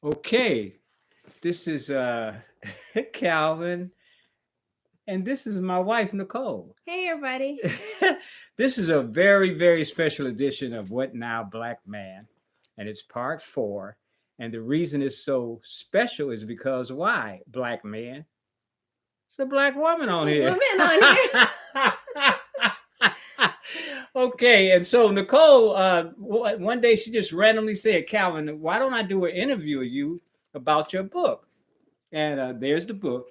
Okay, this is Calvin, and this is my wife Nicole. Hey, everybody. This is a very, very special edition of What Now Black Man, and it's part four. And the reason it's so special is because why, black man? It's a black woman There's on a here. woman on here. Okay, and so Nicole, one day she just randomly said, Calvin, why don't I do an interview of you about your book? And there's the book.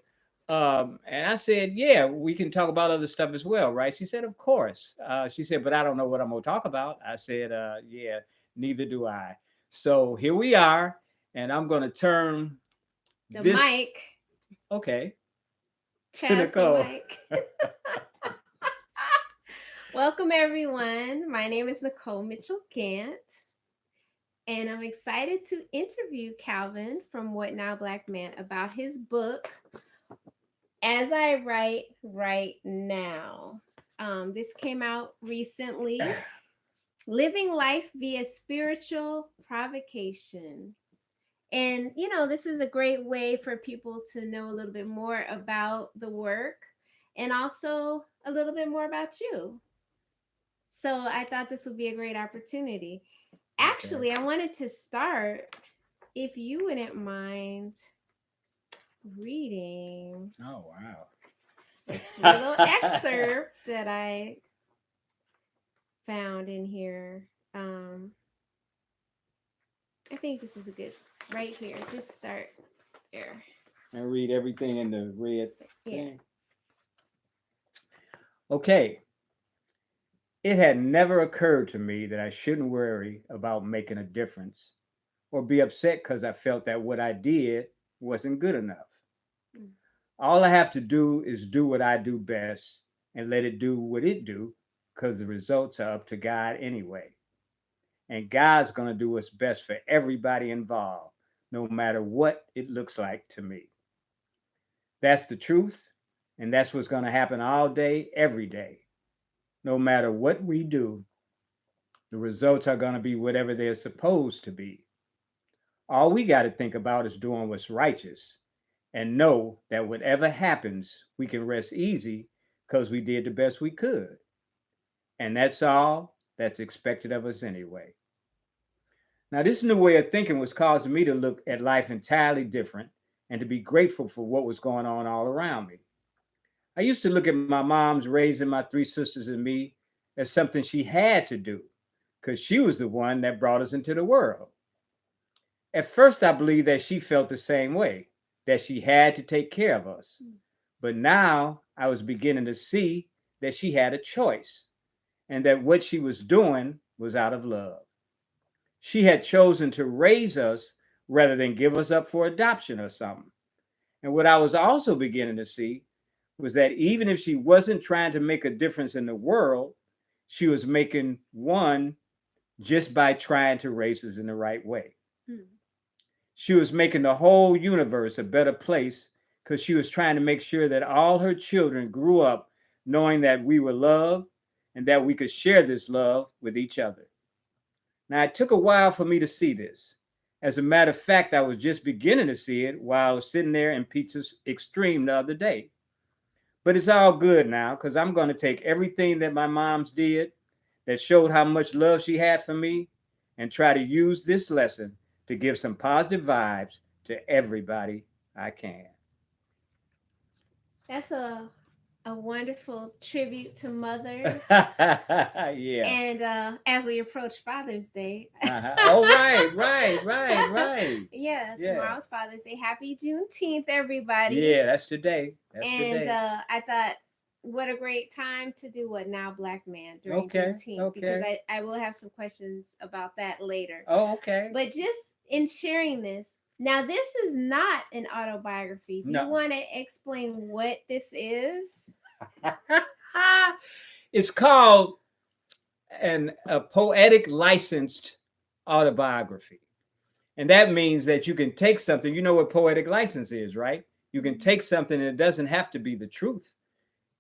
And I said, yeah, we can talk about other stuff as well, right? She said, of course. She said, but I don't know what I'm going to talk about. I said, yeah, neither do I. So here we are. And I'm going to turn The this. mic. Okay. To Pass the Nicole. mic. Welcome, everyone. My name is Nicole Mitchell Gantt, and I'm excited to interview Calvin from What Now Black Man about his book, As I Write Right Now. This came out recently, Living Life via Spiritual Provocation. And, this is a great way for people to know a little bit more about the work and also a little bit more about you. So I thought this would be a great opportunity. Actually, I wanted to start, if you wouldn't mind reading. Oh, wow. This little excerpt that I found in here. I think this is a good, right here. Just start there. And read everything in the red thing. Yeah. Okay. It had never occurred to me that I shouldn't worry about making a difference or be upset because I felt that what I did wasn't good enough. All I have to do is do what I do best and let it do what it do because the results are up to God anyway. And God's going to do what's best for everybody involved, no matter what it looks like to me. That's the truth, and that's what's going to happen all day, every day. No matter what we do, the results are going to be whatever they're supposed to be. All we got to think about is doing what's righteous and know that whatever happens, we can rest easy because we did the best we could. And that's all that's expected of us anyway. Now, this new way of thinking was causing me to look at life entirely different and to be grateful for what was going on all around me. I used to look at my mom's raising my three sisters and me as something she had to do because she was the one that brought us into the world. At first, I believed that she felt the same way, that she had to take care of us. But now I was beginning to see that she had a choice and that what she was doing was out of love. She had chosen to raise us rather than give us up for adoption or something. And what I was also beginning to see was that even if she wasn't trying to make a difference in the world, she was making one just by trying to raise us in the right way. She was making the whole universe a better place because she was trying to make sure that all her children grew up knowing that we were loved and that we could share this love with each other. Now, it took a while for me to see this. As a matter of fact, I was just beginning to see it while I was sitting there in Pizza's Extreme the other day. But it's all good now because I'm going to take everything that my mom's did that showed how much love she had for me and try to use this lesson to give some positive vibes to everybody I can. That's a wonderful tribute to mothers. Yeah. And as we approach Father's Day. Oh, right. Yeah, tomorrow's Father's Day. Happy Juneteenth, everybody. Yeah, that's today. I thought, what a great time to do What Now Black Man during Juneteenth. Because I will have some questions about that later. Oh, okay. But just in sharing this, now this is not an autobiography. Do you want to explain what this is? It's called a poetic licensed autobiography. And that means that you can take something, you know what poetic license is, right? You can take something and it doesn't have to be the truth.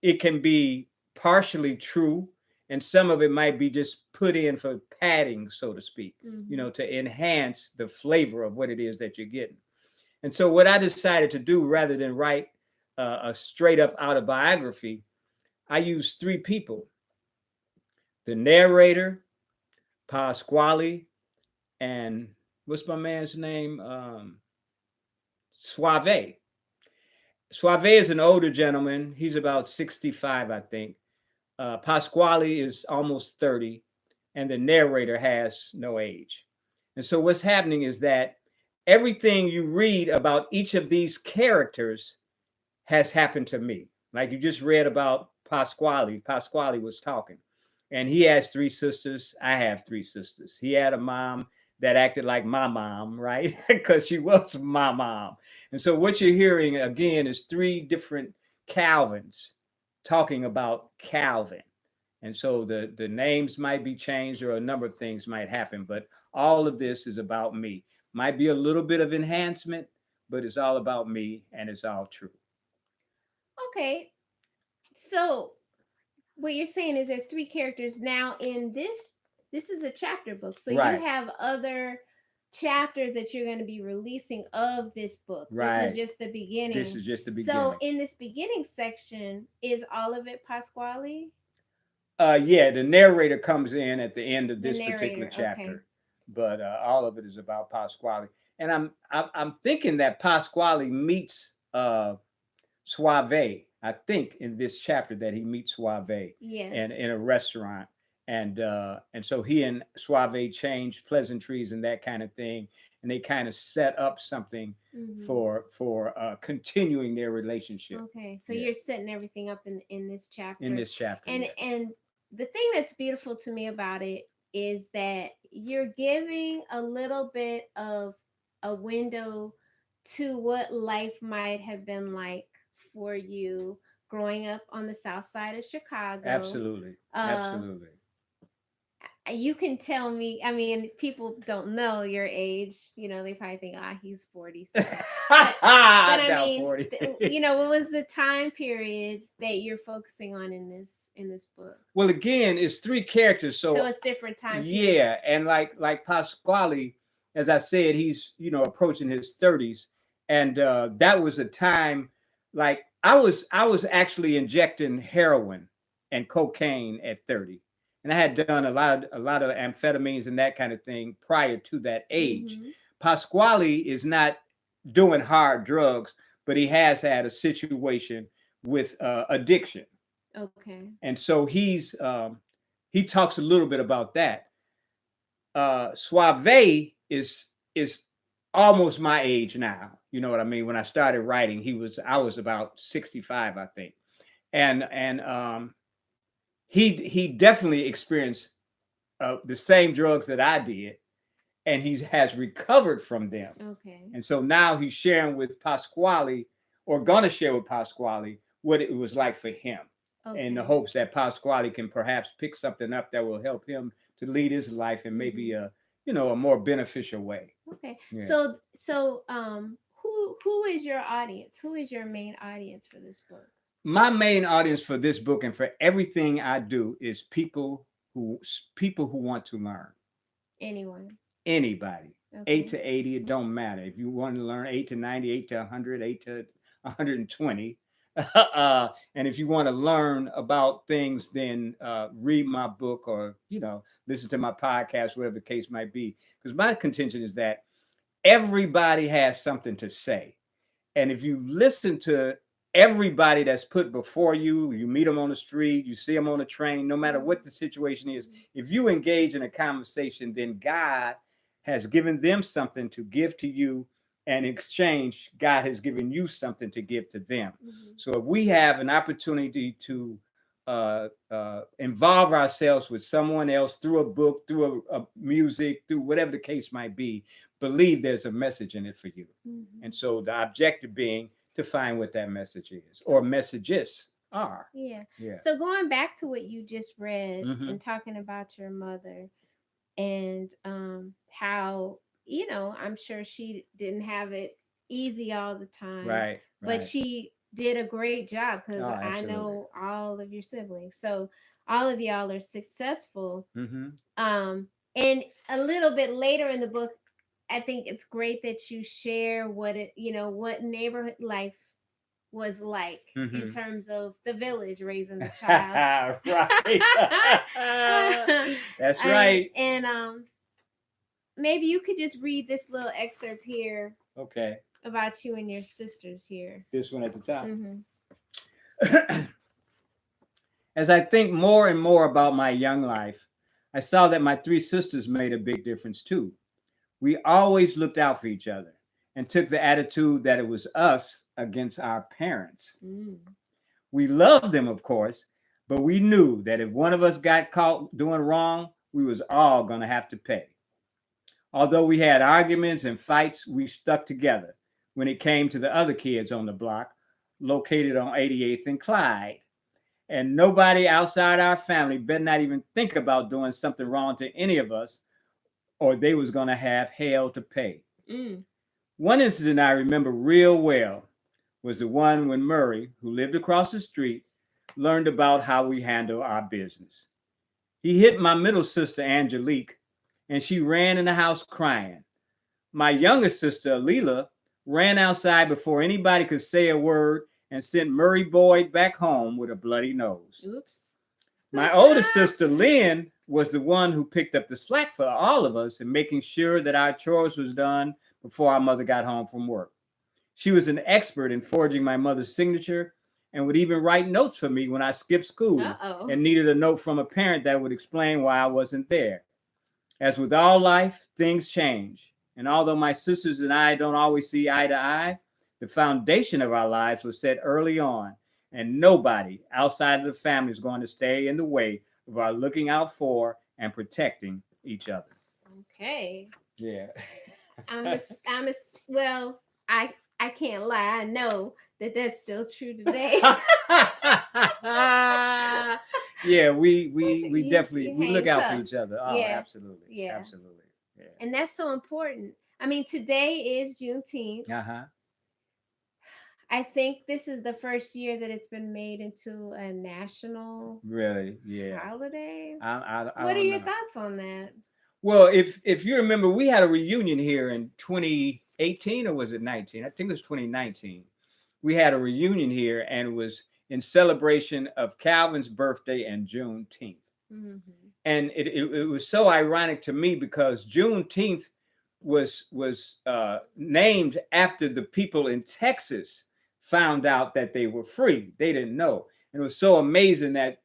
It can be partially true and some of it might be just put in for padding, so to speak, Mm-hmm. to enhance the flavor of what it is that you're getting. And so, what I decided to do, rather than write a straight up autobiography, I used three people: the narrator, Pasquale, and what's my man's name? Suave. Suave is an older gentleman. He's about 65, I think. Pasquale is almost 30, and the narrator has no age. And so, what's happening is that everything you read about each of these characters has happened to me. Like you just read about Pasquale. Pasquale was talking, and he has three sisters. I have three sisters. He had a mom that acted like my mom, right? Because she was my mom. And so what you're hearing again is three different Calvins talking about Calvin. And so the names might be changed or a number of things might happen, but all of this is about me. Might be a little bit of enhancement, but it's all about me and it's all true. Okay, so what you're saying is there's three characters now in this. This is a chapter book, so you Right. have other chapters that you're going to be releasing of this book. This is Right. just the This beginning. is just the So beginning. in this beginning section, is all of it Pasquale, Yeah, the narrator comes in at the end of the this particular narrator? Okay. chapter, but all of it is about Pasquale. And I'm thinking that Pasquale meets Suave. I think in this chapter that he meets Suave Yes. and in a restaurant, and so he and Suave change pleasantries and that kind of thing, and they kind of set up something Mm-hmm. for continuing their relationship. Okay, so Yeah, you're setting everything up in this in chapter, this chapter. and Yeah, the thing that's beautiful to me about it is that you're giving a little bit of a window to what life might have been like for you growing up on the south side of Chicago. absolutely, Uh, absolutely. you can tell me, I mean, people don't know your age, they probably think, ah, he's 40 something, but I Down mean, 40. what was the time period that you're focusing on in this book? Well, again, it's three characters, So so it's different time periods. yeah, and like Pasquale, as I said, he's approaching his 30s, and that was a time like I was actually injecting heroin and cocaine at 30, and I had done a lot of amphetamines and that kind of thing prior to that age. Mm-hmm. Pasquale is not doing hard drugs, but he has had a situation with addiction, Okay. and so he talks a little bit about that. Suave is almost my age now. You know what I mean? When I started writing, I was about 65, I think, and he definitely experienced the same drugs that I did, and he has recovered from them. Okay. And so now he's sharing with Pasquale, or gonna share with Pasquale, what it was like for him, in the Okay. hopes that Pasquale can perhaps pick something up that will help him to lead his life in maybe Mm-hmm. a more beneficial way. Okay. Yeah. So who is your audience? Who is your main audience for this book? My main audience for this book and for everything I do is people who want to learn. Anyone. Anybody. 8 Okay. to 80, it don't matter. If you want to learn 8 to 90, 8 to 100, 8 to 120. And if you want to learn about things, then read my book or, listen to my podcast, whatever the case might be. Because my contention is that everybody has something to say. And if you listen to everybody that's put before you, you meet them on the street, you see them on the train, no matter what the situation is, if you engage in a conversation, then God has given them something to give to you. And in exchange, God has given you something to give to them. Mm-hmm. So if we have an opportunity to involve ourselves with someone else through a book, through a music, through whatever the case might be, believe there's a message in it for you. Mm-hmm. And so the objective being to find what that message is or messages are. Yeah. Yeah. So going back to what you just read Mm-hmm. and talking about your mother and how, I'm sure she didn't have it easy all the time, Right. but Right. she did a great job because Oh, I absolutely. know all of your siblings. So all of y'all are successful. Mm-hmm. And a little bit later in the book, I think it's great that you share what what neighborhood life was like in Mm-hmm. terms of the village raising the child. Right. That's right. And maybe you could just read this little excerpt here. Okay. About you and your sisters here. This one at the top. Mm-hmm. As I think more and more about my young life, I saw that my three sisters made a big difference too. We always looked out for each other and took the attitude that it was us against our parents. Mm. We loved them, of course, but we knew that if one of us got caught doing wrong, we was all going to have to pay. Although we had arguments and fights, we stuck together when it came to the other kids on the block located on 88th and Clyde. And nobody outside our family better not even think about doing something wrong to any of us, or they was going to have hell to pay. Mm. One incident I remember real well was the one when Murray, who lived across the street, learned about how we handle our business. He hit my middle sister, Angelique, and she ran in the house crying. My younger sister, Alila, ran outside before anybody could say a word and sent Murray Boyd back home with a bloody nose. Oops. My older sister, Lynn, was the one who picked up the slack for all of us in making sure that our chores was done before our mother got home from work. She was an expert in forging my mother's signature and would even write notes for me when I skipped school and needed a note from a parent that would explain why I wasn't there. As with all life, things change. And although my sisters and I don't always see eye to eye, the foundation of our lives was set early on, and nobody outside of the family is going to stay in the way of our looking out for and protecting each other. Okay. Yeah. Well, I can't lie. I know that that's still true today. Yeah, we definitely we look out for each other. Oh, yeah. Absolutely. Yeah. Absolutely. Yeah. And that's so important. I mean, today is Juneteenth. Uh-huh. I think this is the first year that it's been made into a national holiday. What are your thoughts on that? Well, if you remember, we had a reunion here in 2018, or was it 19? I think it was 2019. We had a reunion here, and it was in celebration of Calvin's birthday and Juneteenth. Mm-hmm. And it was so ironic to me because Juneteenth was named after the people in Texas found out that they were free. They didn't know. And it was so amazing that,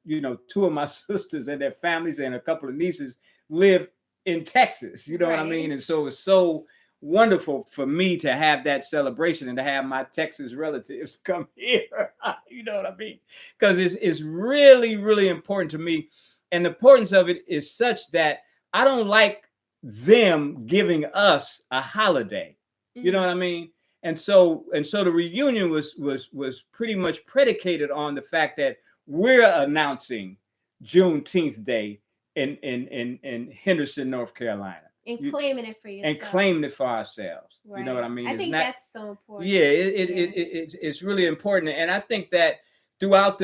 two of my sisters and their families and a couple of nieces live in Texas, you know what I mean? And so it was so wonderful for me to have that celebration and to have my Texas relatives come here. You know what I mean? Because it's really, really important to me. And the importance of it is such that I don't like them giving us a holiday. You know what I mean? And so the reunion was pretty much predicated on the fact that we're announcing Juneteenth Day in Henderson, North Carolina. And claiming it for yourself. And claiming it for ourselves. Right. You know what I mean? I think that's so important. Yeah, it's really important. And I think that throughout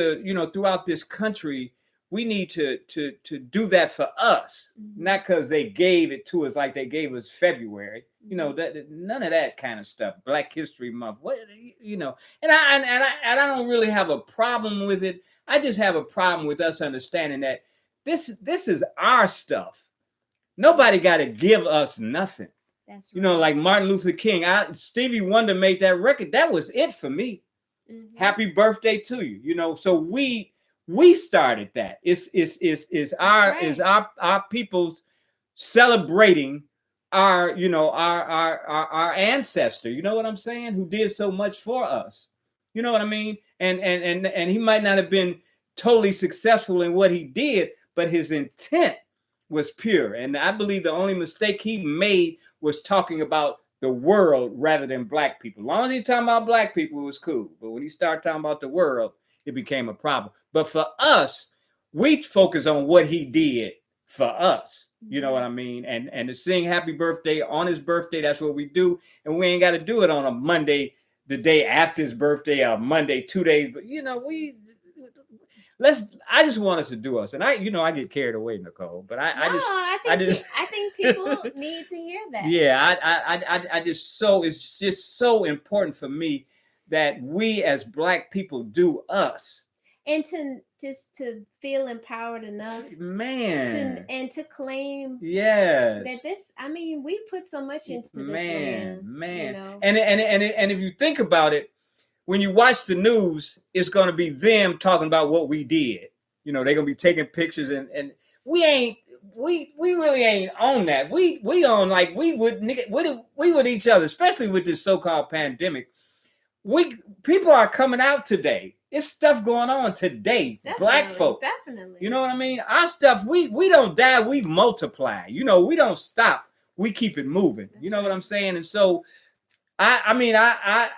this country, we need to do that for us, not because they gave it to us like they gave us February. That none of that kind of stuff. Black History Month, and I don't really have a problem with it. I just have a problem with us understanding that this is our stuff. Nobody got to give us nothing. That's right. Like Martin Luther King, Stevie Wonder made that record. That was it for me. Mm-hmm. Happy birthday to you. So we started that. It's our people's celebrating our ancestor. You know what I'm saying? Who did so much for us. You know what I mean? And he might not have been totally successful in what he did, but his intent was pure. And I believe the only mistake he made was talking about the world rather than black people. As long as he talking about black people, it was cool. But when he started talking about the world, it became a problem. But for us, we focus on what he did for us. You know what I mean? And to sing happy birthday on his birthday, that's what we do. And we ain't got to do it on a Monday, the day after his birthday, or Monday, 2 days. But, I just want us to do us. And I get carried away, Nicole, but No, I just I think people need to hear that. yeah, I just it's just so important for me that we as Black people do us. And to feel empowered enough Man. to claim Yes. that this, I mean, we put so much into this land, Man. you know. And if you think about it, when you watch the news, it's going to be them talking about what we did. You know, they're going to be taking pictures, and we really ain't on that. We on like we would each other, especially with this so-called pandemic. People are coming out today. It's stuff going on today. Definitely, Black folks. Definitely. You know what I mean? Our stuff, we don't die, we multiply. You know, we don't stop. We keep it moving. That's you know right. What I'm saying? And so I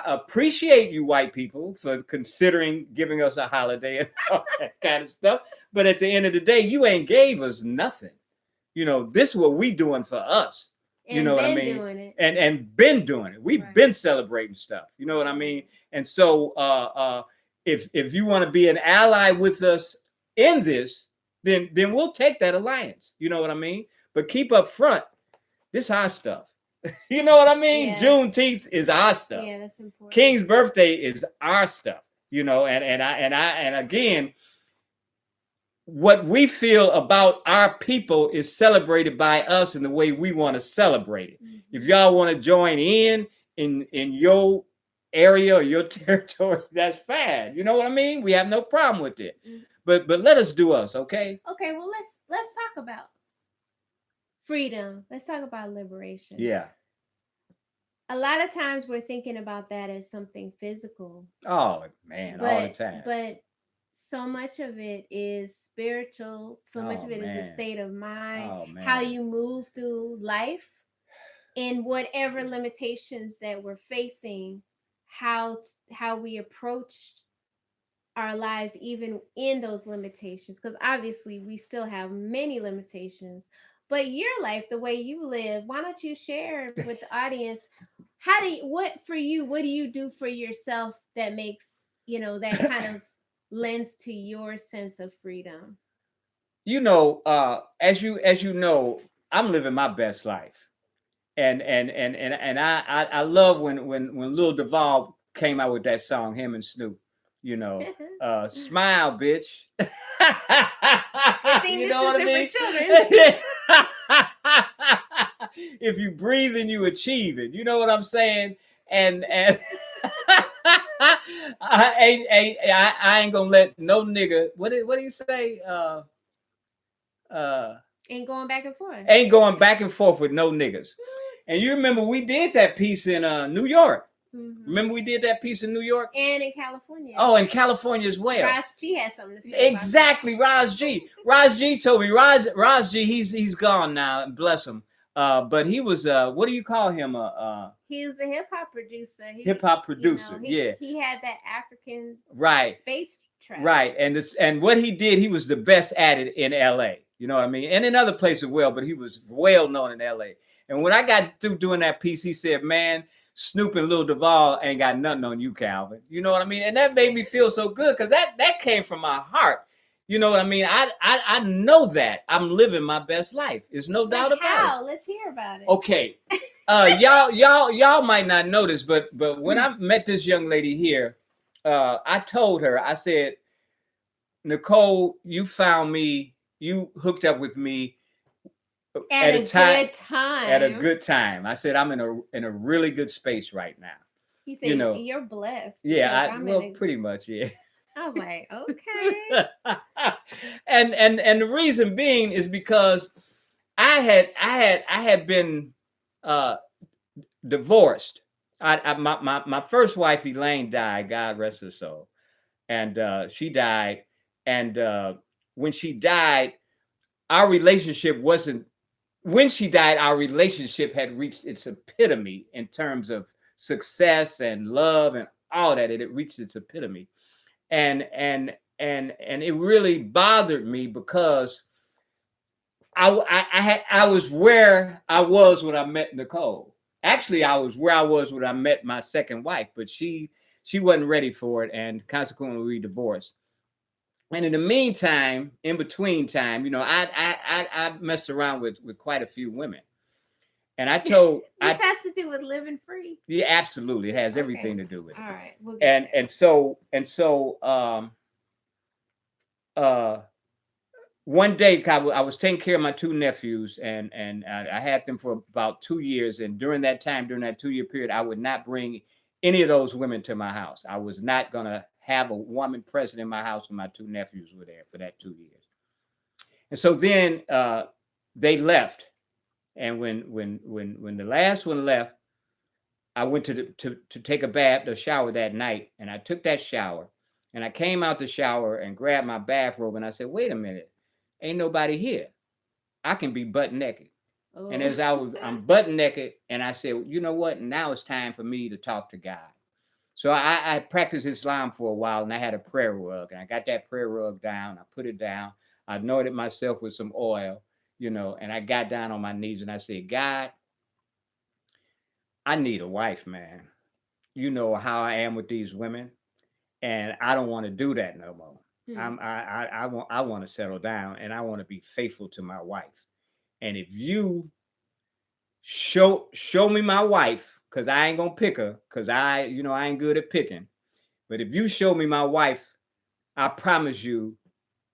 appreciate you white people for considering giving us a holiday and all that kind of stuff. But at the end of the day, you ain't gave us nothing. You know, this is what we doing for us. You know what I mean? Doing it. And been doing it. We've been celebrating stuff. You know what I mean? And so if you want to be an ally with us in this, then we'll take that alliance. You know what I mean? But keep up front. This our stuff. You know what I mean? Yeah. Juneteenth is our stuff. Yeah, that's important. King's birthday is our stuff. You know, and again, what we feel about our people is celebrated by us in the way we want to celebrate it. Mm-hmm. If y'all want to join in your area or your territory, that's fine. You know what I mean? We have no problem with it. Mm-hmm. But let us do us, okay? Okay, well let's talk about freedom. Let's talk about liberation. Yeah. A lot of times we're thinking about that as something physical. Oh man, all the time. But so much of it is spiritual. So much of it is a state of mind, how you move through life, and whatever limitations that we're facing, how we approach our lives even in those limitations, because obviously we still have many limitations. But your life, the way you live, why don't you share with the audience? What do you do for yourself that makes, that kind of lends to your sense of freedom? You know, as you know, I'm living my best life. And I love when Lil Duval came out with that song, him and Snoop. You know, smile, bitch. I think you know this isn't for children. If you breathe and you achieve it, you know what I'm saying? And I ain't gonna let no nigga. What do you say? Ain't going back and forth. Ain't going back and forth with no niggas. And you remember we did that piece in New York. Mm-hmm. Remember we did that piece in New York? And in California. Oh, in California as well. Raj G has something to say. Exactly, Raj G. Raj G told me. Raj G, he's gone now, bless him. But he was what do you call him? He was a hip hop producer. Yeah. He had that African space track. Right. And what he did, he was the best at it in LA. You know what I mean? And in other places as well, but he was well known in LA. And when I got through doing that piece, he said, man, Snoop and Lil Duval ain't got nothing on you, Calvin. You know what I mean? And that made me feel so good because that came from my heart. You know what I mean? I know that I'm living my best life. There's no doubt about it. Let's hear about it. Okay. Y'all might not know this, but when I met this young lady here, I told her, I said, Nicole, you found me, you hooked up with me at a good time. I said, I'm in a really good space right now. He said, you're blessed. Yeah, pretty much, yeah. I was like, okay. and the reason being is because I had been divorced. My first wife, Elaine, died. God rest her soul. And she died. And when she died, our relationship wasn't. When she died, our relationship had reached its epitome in terms of success and love and all that. It reached its epitome, and it really bothered me because I was where I was when I met Nicole. Actually, I was where I was when I met my second wife, but she wasn't ready for it, and consequently we divorced. And in the meantime, in between time, I messed around with quite a few women. And I told This has to do with living free. yeah, absolutely, it has Okay. everything to do with it. All right. We'll get And there. uh one day I was taking care of my two nephews, and I had them for about 2 years. And during that time, during that 2 year period, I would not bring any of those women to my house. I was not gonna have a woman present in my house when my two nephews were there for that 2 years. And so then they left. And when the last one left, I went to take a bath, the shower that night, and I took that shower, and I came out the shower and grabbed my bathrobe, and I said, "Wait a minute, ain't nobody here. I can be butt naked." Oh. And as I'm butt naked, and I said, "You know what? Now it's time for me to talk to God." So I practiced Islam for a while, and I had a prayer rug, and I got that prayer rug down. I put it down. I anointed myself with some oil, and I got down on my knees and I said, "God, I need a wife, man. You know how I am with these women, and I don't want to do that no more. I want to settle down, and I want to be faithful to my wife. And if you show me my wife, because I ain't gonna pick her, because I ain't good at picking. But if you show me my wife, I promise you,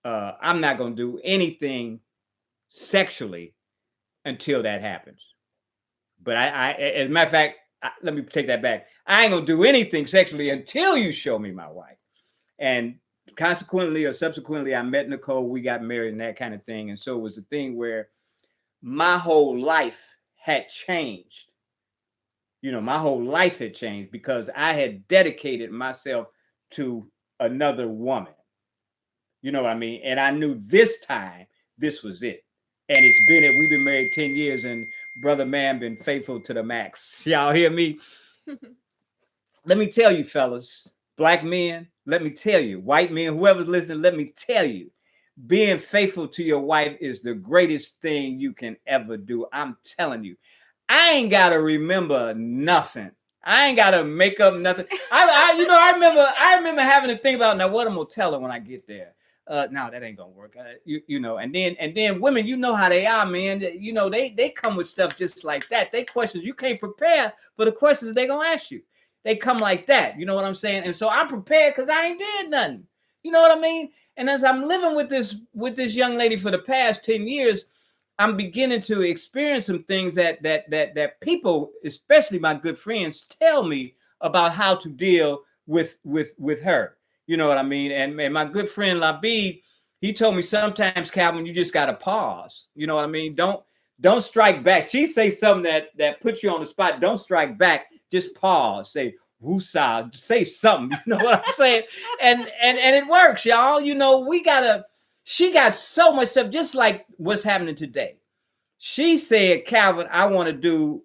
I'm not gonna do anything sexually until that happens." But as a matter of fact, let me take that back. I ain't gonna do anything sexually until you show me my wife. And consequently or subsequently, I met Nicole. We got married and that kind of thing. And so it was a thing where my whole life had changed. My whole life had changed because I had dedicated myself to another woman. You know what I mean? And I knew this time this was it. And we've been married 10 years, and brother man been faithful to the max. Y'all hear me? Let me tell you, fellas, black men, let me tell you, white men, whoever's listening, let me tell you, being faithful to your wife is the greatest thing you can ever do. I'm telling you, I ain't got to remember nothing. I ain't got to make up nothing. I remember having to think about, now what I'm going to tell her when I get there. No, that ain't gonna work. And then women, you know how they are, man. They come with stuff just like that. They questions you can't prepare for the questions they gonna ask you. They come like that. You know what I'm saying? And so I'm prepared because I ain't did nothing. You know what I mean? And as I'm living with this young lady for the past 10 years, I'm beginning to experience some things that people, especially my good friends, tell me about how to deal with her. You know what I mean? And my good friend Labib, he told me sometimes, Calvin, you just gotta pause. You know what I mean? Don't strike back. She say something that puts you on the spot. Don't strike back. Just pause. Say woosah. Say something. You know what I'm saying? And it works, y'all. She got so much stuff, just like what's happening today. She said, Calvin, I want to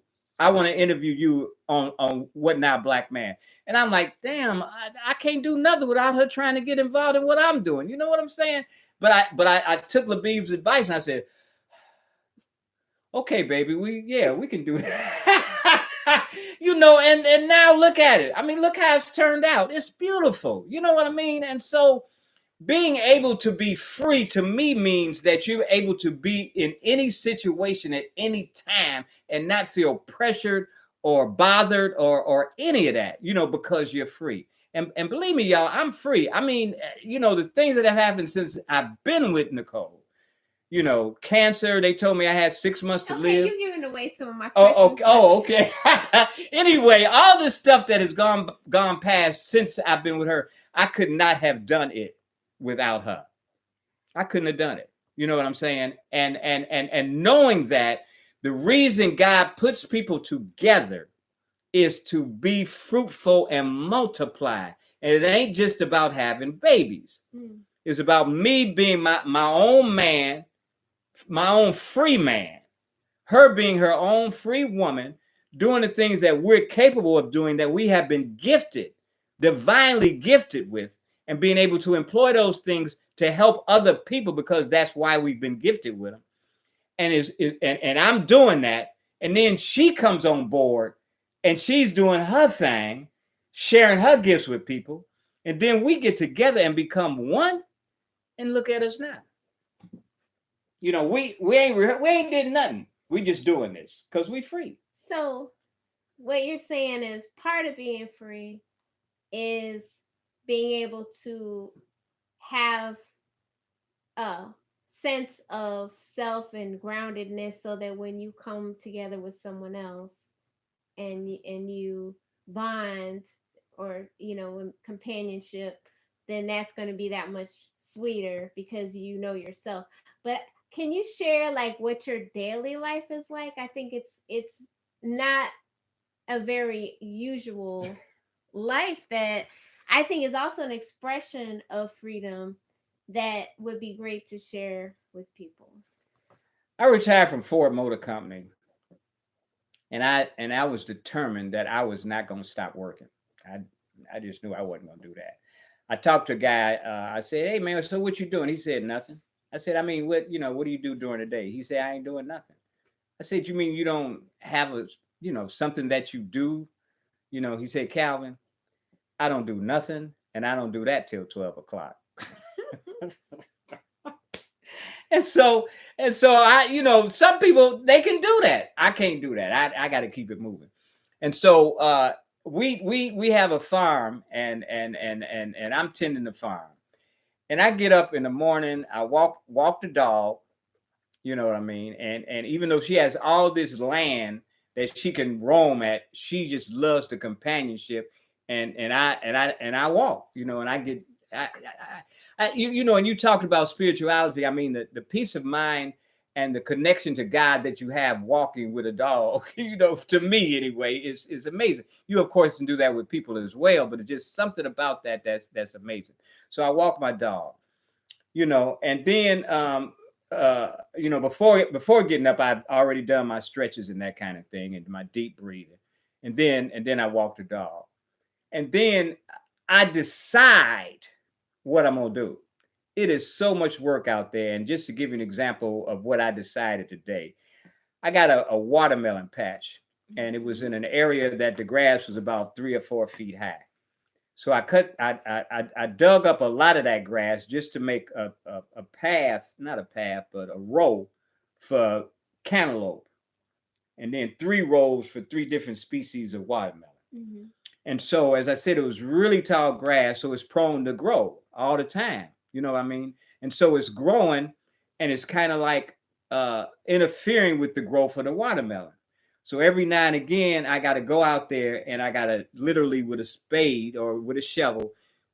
interview you on What Now Black Man. And I'm like, damn, I can't do nothing without her trying to get involved in what I'm doing. You know what I'm saying? But I took Labib's advice and I said, okay, baby, we can do that. And now look at it. I mean, look how it's turned out. It's beautiful. You know what I mean? And so being able to be free to me means that you're able to be in any situation at any time and not feel pressured or bothered or any of that, because you're free. And believe me, y'all, I'm free. I mean, the things that have happened since I've been with Nicole, cancer, they told me I had 6 months to live. You're giving away some of my questions. Okay. Anyway, all this stuff that has gone past since I've been with her, I could not have done it without her. I couldn't have done it. You know what I'm saying? And knowing that the reason God puts people together is to be fruitful and multiply. And it ain't just about having babies. It's about me being my own man, my own free man, her being her own free woman, doing the things that we're capable of doing, that we have been gifted, divinely gifted with, and being able to employ those things to help other people, because that's why we've been gifted with them. And I'm doing that. And then she comes on board and she's doing her thing, sharing her gifts with people. And then we get together and become one. And look at us now. You know, we ain't did nothing. We just doing this because we free. So what you're saying is part of being free is being able to have a sense of self and groundedness so that when you come together with someone else and you bond or companionship, then that's going to be that much sweeter because you know yourself. But can you share like what your daily life is like? I think it's not a very usual life that I think is also an expression of freedom that would be great to share with people. I retired from Ford Motor Company, and I was determined that I was not going to stop working. I I just knew I wasn't going to do that. I talked to a guy. I said, "Hey man, so what you doing?" He said, "Nothing." I said, "I mean, what do you do during the day?" He said, "I ain't doing nothing." I said, "You mean you don't have something that you do?" He said, "Calvin, I don't do nothing, and I don't do that till 12 o'clock." And so I, some people they can do that. I can't do that. I got to keep it moving. And so we have a farm, and I'm tending the farm. And I get up in the morning, I walk the dog, you know what I mean? And even though she has all this land that she can roam at, she just loves the companionship. And I walk, and I get and you talked about spirituality. I mean, the peace of mind and the connection to God that you have walking with a dog, to me anyway, is amazing. You of course can do that with people as well, but it's just something about that that's amazing. So I walk my dog, and then before getting up, I've already done my stretches and that kind of thing and my deep breathing. And then I walk the dog. And then I decide what I'm gonna do. It is so much work out there. And just to give you an example of what I decided today, I got a watermelon patch, and it was in an area that the grass was about 3 or 4 feet high. So I dug up a lot of that grass just to make a path, not a path, but a row for cantaloupe, and then 3 rows for 3 different species of watermelon. Mm-hmm. And so, as I said, it was really tall grass, so it's prone to grow all the time. You know what I mean? And so it's growing, and it's kind of like interfering with the growth of the watermelon. So every now and again, I got to go out there and I got to literally with a spade or with a shovel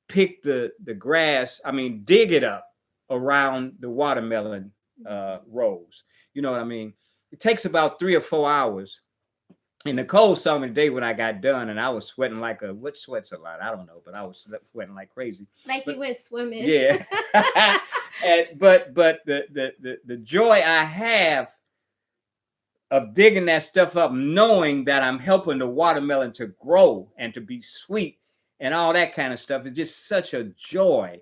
pick the grass. I mean, dig it up around the watermelon rows. You know what I mean? It takes about 3 or 4 hours. And Nicole saw me today when I got done, and I was sweating like what sweats a lot? I don't know, but I was sweating like crazy. Like you went swimming. Yeah. But the joy I have of digging that stuff up, knowing that I'm helping the watermelon to grow and to be sweet and all that kind of stuff, is just such a joy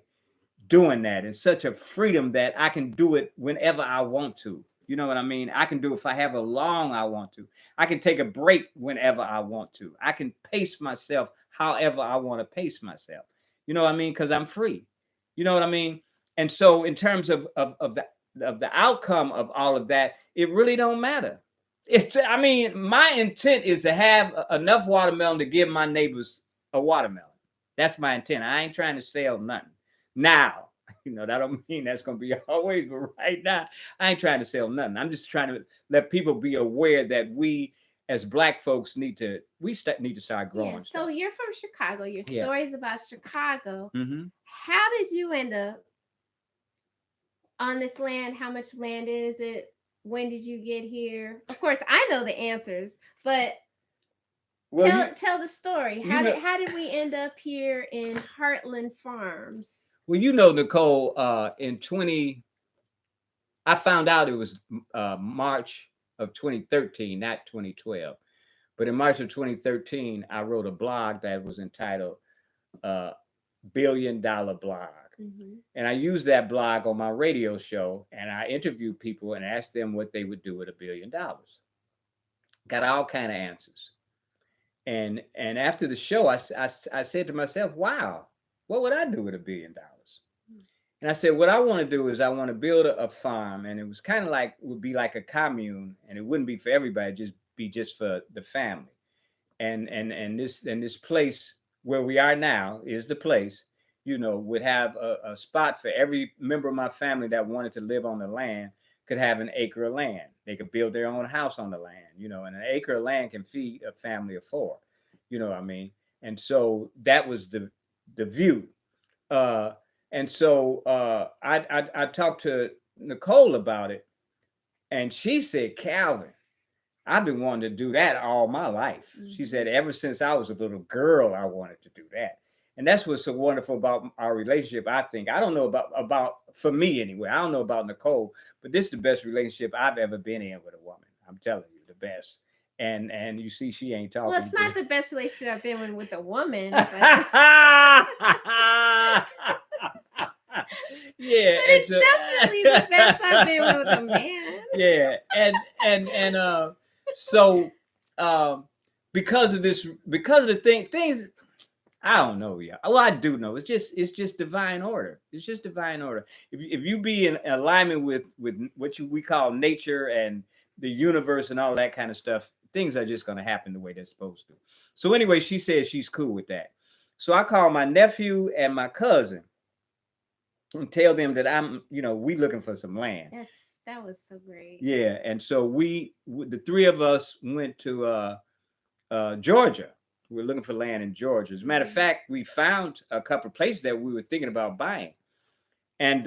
doing that, and such a freedom that I can do it whenever I want to. You know what I mean? I can do it if I have a long I want to. I can take a break whenever I want to. I can pace myself however I want to pace myself. You know what I mean? Because I'm free. You know what I mean? And so in terms of the outcome of all of that, it really don't matter. I mean, my intent is to have enough watermelon to give my neighbors a watermelon. That's my intent. I ain't trying to sell nothing. Now, that don't mean that's going to be always, but right now, I ain't trying to sell nothing. I'm just trying to let people be aware that we, as Black folks, need to start growing. Yeah. So you're from Chicago. Your Yeah. story's about Chicago. Mm-hmm. How did you end up on this land? How much land is it? When did you get here? Of course, I know the answers, but tell the story. How did we end up here in Heartland Farms? Well, Nicole, I found out it was March of 2013, not 2012. But in March of 2013, I wrote a blog that was entitled $1 Billion Blog. Mm-hmm. And I used that blog on my radio show, and I interviewed people and asked them what they would do with $1 billion. Got all kind of answers. And after the show, I said to myself, wow, what would I do with $1 billion? And I said, what I want to do is I want to build a farm, and it was kind of like would be like a commune, and it wouldn't be for everybody, just be just for the family. And this place where we are now is the place, would have a spot for every member of my family that wanted to live on the land could have an acre of land. They could build their own house on the land, and an acre of land can feed a family of four. You know what I mean? And so that was the view. Uh, and so I talked to Nicole about it, and she said, Calvin, I've been wanting to do that all my life. She said, ever since I was a little girl, I wanted to do that. And that's what's so wonderful about our relationship. I think I don't know about for me anyway. I don't know about Nicole, but this is the best relationship I've ever been in with a woman. I'm telling you, the best. And you see, she ain't talking. Well, it's not the best relationship I've been in with a woman, but yeah, but it's definitely the best I've been with a man. Yeah, and so because of the things, I don't know, yeah. Well, I do know. It's just divine order. It's just divine order. If you be in alignment with what we call nature and the universe and all that kind of stuff, things are just going to happen the way they're supposed to. So anyway, she says she's cool with that. So I call my nephew and my cousin and tell them that we looking for some land. That was so great. Yeah, and so the three of us went to Georgia. We were looking for land in Georgia. As a matter of fact, we found a couple of places that we were thinking about buying, and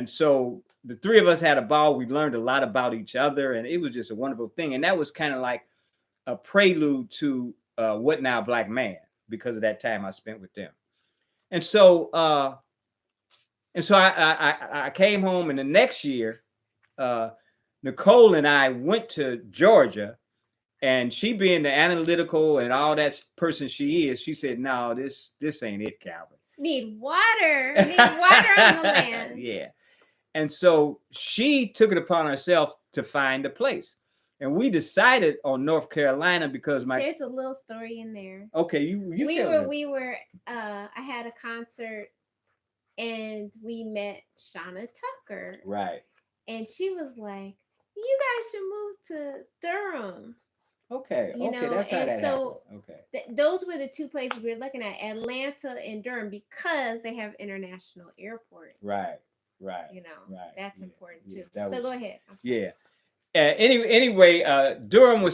so the three of us had a ball. We learned a lot about each other, and it was just a wonderful thing. And that was kind of like a prelude to What Now Black Man, because of that time I spent with them. And so I came home, and the next year, Nicole and I went to Georgia. And she, being the analytical and all that person she is, she said, "No, this ain't it, Calvin. Need water. Need water on the land." Yeah. And so she took it upon herself to find a place. And we decided on North Carolina because there's a little story in there. Okay, you we were I had a concert and we met Shauna Tucker. Right. And she was like, "You guys should move to Durham." Okay. That's how that happened. Okay. Those were the two places we were looking at, Atlanta and Durham, because they have international airports. Right. That's important too. So go ahead. Yeah. Anyway, Durham.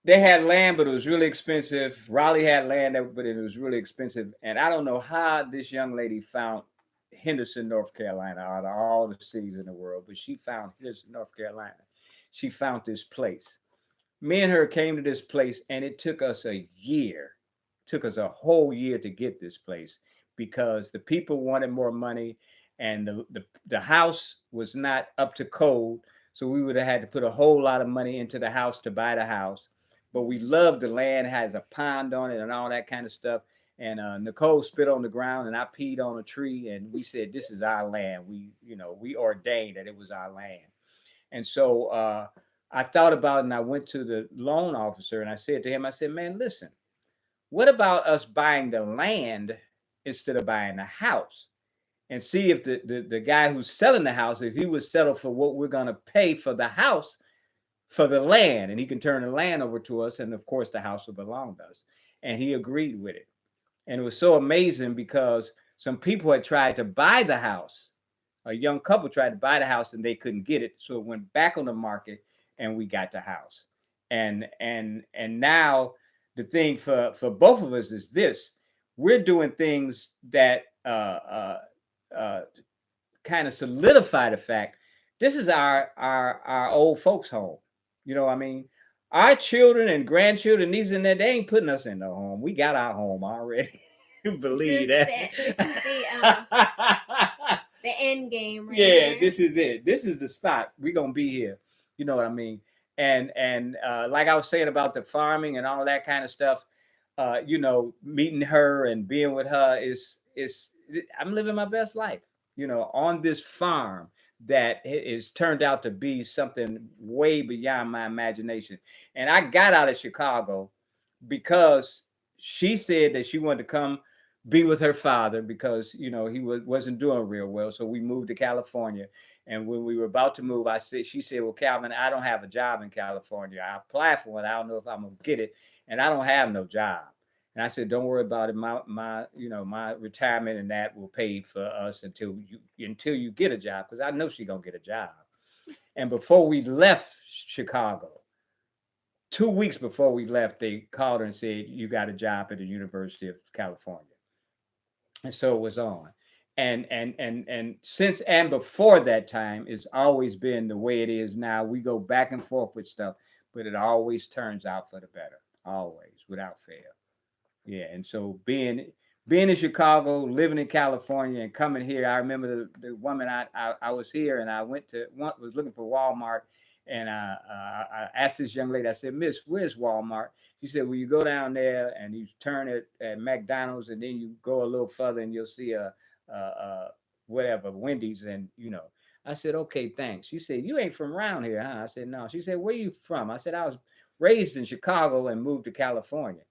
They had land, but it was really expensive. Raleigh had land, but it was really expensive. And I don't know how this young lady found Henderson, North Carolina, out of all the cities in the world, but she found Henderson, North Carolina. She found this place. Me and her came to this place, and it took us a year. It took us a whole year to get this place because the people wanted more money, and the house was not up to code. So we would have had to put a whole lot of money into the house to buy the house. But we loved the land, it has a pond on it and all that kind of stuff. And Nicole spit on the ground, and I peed on a tree, and we said, "This is our land." We ordained that it was our land. And so I thought about it, and I went to the loan officer, and I said to him, I said, "Man, listen, what about us buying the land instead of buying the house? And see if the guy who's selling the house, if he would settle for what we're going to pay for the house for the land, and he can turn the land over to us, and of course the house will belong to us." And he agreed with it. And it was so amazing because some people had tried to buy the house. A young couple tried to buy the house and they couldn't get it, so it went back on the market, and we got the house. And now the thing for both of us is this: we're doing things that kind of solidify the fact this is our old folks' home. You know what I mean? Our children and grandchildren, these and that, they ain't putting us in the home. We got our home already. Believe that. This is the end game, right? Yeah, this is it. This is the spot. We're gonna be here. You know what I mean? And like I was saying about the farming and all that kind of stuff, meeting her and being with her is I'm living my best life, on this farm that is turned out to be something way beyond my imagination. And I got out of Chicago because she said that she wanted to come be with her father because he wasn't doing real well. So we moved to California, and when we were about to move, she said, "Well, Calvin, I don't have a job in California. I applied for it. I don't know if I'm gonna get it, and I don't have no job." And I said, "Don't worry about it. My retirement and that will pay for us until you get a job, because I know she's gonna get a job." And before we left Chicago, 2 weeks before we left, they called her and said, "You got a job at the University of California." And so it was on. And since and before that time, it's always been the way it is now. We go back and forth with stuff, but it always turns out for the better, always, without fail. Yeah, and so being in Chicago, living in California, and coming here, I remember the woman I was here, and I was looking for Walmart, and I asked this young lady. I said, "Miss, where's Walmart?" She said, "Well, you go down there and you turn it at McDonald's, and then you go a little further, and you'll see a whatever Wendy's, and you know." I said, "Okay, thanks." She said, "You ain't from around here, huh?" I said, "No." She said, "Where you from?" I said, "I was raised in Chicago and moved to California."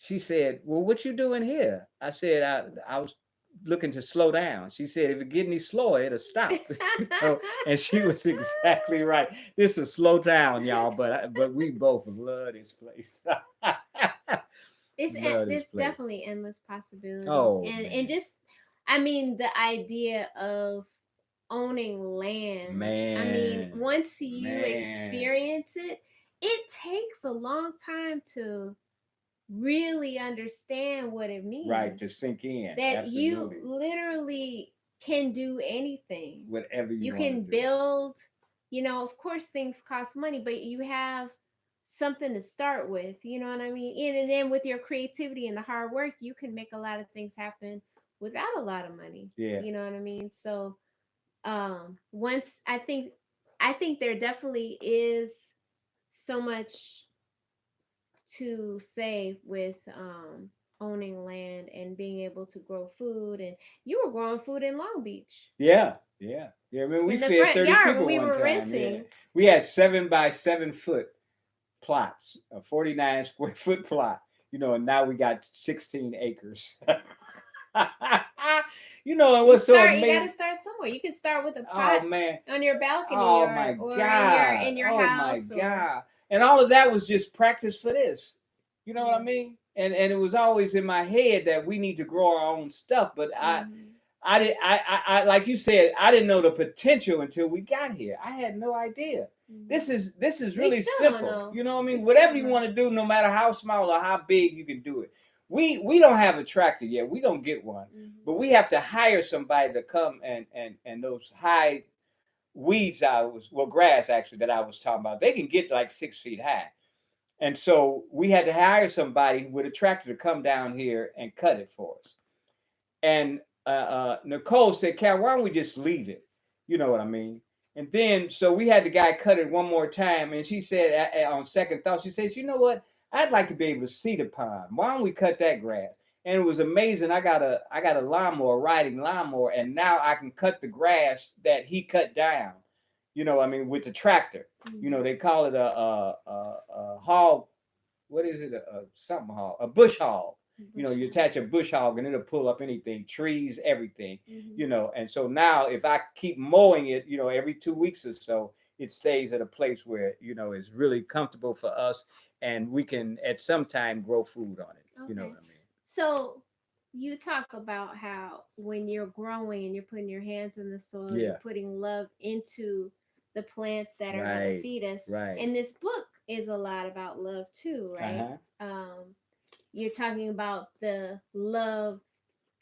She said, "Well, what you doing here?" I said, I was looking to slow down." She said, "If it get any slower, it'll stop." And she was exactly right. This is slow down, y'all, but we both love this place. Love this It's place. definitely endless possibilities, Oh and man, just, I mean, the idea of owning land. I mean, man, once you man. experience it, it takes a long time to really understand what it Right, to means. sink in. That you Absolutely. literally can do anything. Whatever you You want can to do. build, of course things cost money, but you have something to start with, you know what I mean? And then with your creativity and the hard work, you can make a lot of things happen without a lot of money. Yeah. You know what I mean? So once I think there definitely is so much to say with owning land and being able to grow food. And you were growing food in Long Beach Yeah, yeah, yeah. I mean, we in the fed front 30 yard when people we one were time. Yeah, renting. we had 7 by 7 foot plots, a 49 square foot plot. And now we got 16 acres. And what's so You got to amazing? start somewhere. You can start with a Oh pot man! on your balcony, Oh or my in your God! Oh my house, or God! And all of that was just practice for this. You know what yeah. I mean? And it was always in my head that we need to grow our own stuff, but Hmm. I did like you said, I didn't know the potential until we got here. I had no idea. Hmm. This is We really still don't simple. know. You know what I We mean? still Whatever don't you know. want to do, no matter how small or how big, you can do it. We don't have a tractor yet. We don't get one, Hmm. but we have to hire somebody to come and those high weeds grass actually that I was talking about. They can get like 6 feet high. And so we had to hire somebody with a tractor to come down here and cut it for us. And Nicole said, "Cal, why don't we just leave it?" You know what I mean? And then, so we had the guy cut it one more time. And she said, on second thought, she says, "You know what? I'd like to be able to see the pond. Why don't we cut that grass?" And it was amazing. I got a lawnmower, riding lawnmower, and now I can cut the grass that he cut down. I mean, with the tractor. Hmm. They call it a hog. What is it? Something hog, a bush hog. Bush You hog. attach a bush hog and it'll pull up anything, trees, everything. Hmm. And so now if I keep mowing it, every 2 weeks or so, it stays at a place where it's really comfortable for us, and we can at some time grow food on it. You know Okay. what I mean? So you talk about how when you're growing and you're putting your hands in the soil, you're Yeah. putting love into the plants that are going to Right. feed us. Right. And this book is a lot about love too, Uh right? huh. You're talking about the love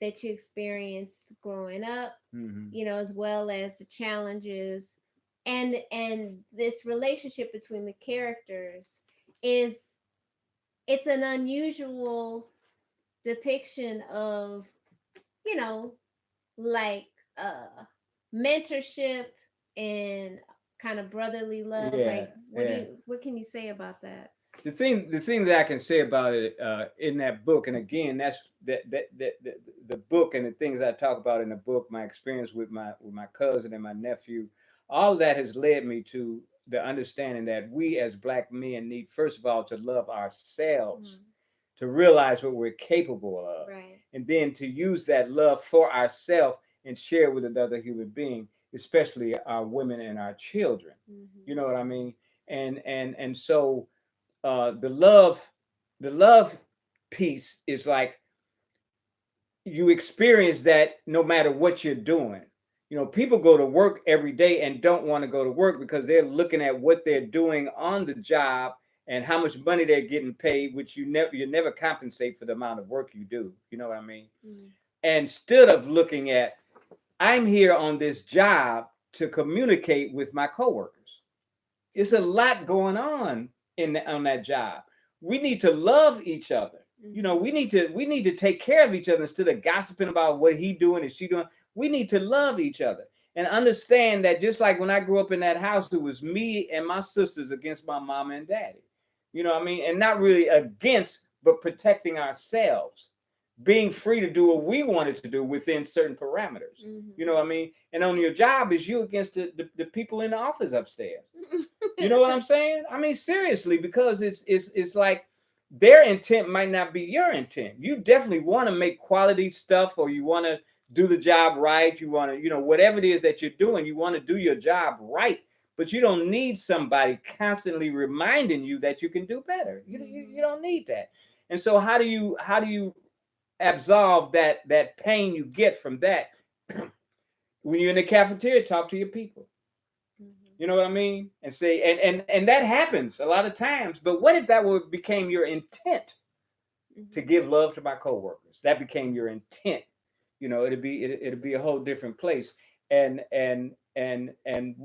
that you experienced growing up, Mm-hmm. as well as the challenges, and this relationship between the characters is it's an unusual depiction of, you know, like mentorship and kind of brotherly love. Yeah. Like, Yeah. what can you say about that? The thing that I can say about it in that book, and again, that's the book and the things I talk about in the book, my experience with my cousin and my nephew, all that has led me to the understanding that we as black men need, first of all, to love ourselves, Mm. to realize what we're capable of, Right. and then to use that love for ourselves and share with another human being, especially our women and our children. You Mm-hmm. know what I mean? And so the love piece is like you experience that no matter what you're doing. People go to work every day and don't want to go to work because they're looking at what they're doing on the job and how much money they're getting paid, which you never compensate for the amount of work you do. You know what I mean? Mm-hmm. And instead of looking at, I'm here on this job to communicate with my coworkers. It's a lot going on on that job. We need to love each other. Mm-hmm. We need to take care of each other instead of gossiping about what he doing and she doing. We need to love each other and understand that just like when I grew up in that house, it was me and my sisters against my mama and daddy. You know what I mean? And not really against, but protecting ourselves, being free to do what we wanted to do within certain parameters. You Mm-hmm. know what I mean? And on your job is you against the people in the office upstairs. You know what I'm saying? I mean, seriously, because it's like their intent might not be your intent. You definitely want to make quality stuff, or you want to do the job right. You want to, whatever it is that you're doing, you want to do your job right. But you don't need somebody constantly reminding you that you can do better. You don't need that. And so how do you absolve that pain you get from that? When you're in the cafeteria, talk to your people. Mm-hmm. You know what I mean? And say, and that happens a lot of times. But what if that became your intent to Mm-hmm. give love to my coworkers? That became your intent. It'd be a whole different place. And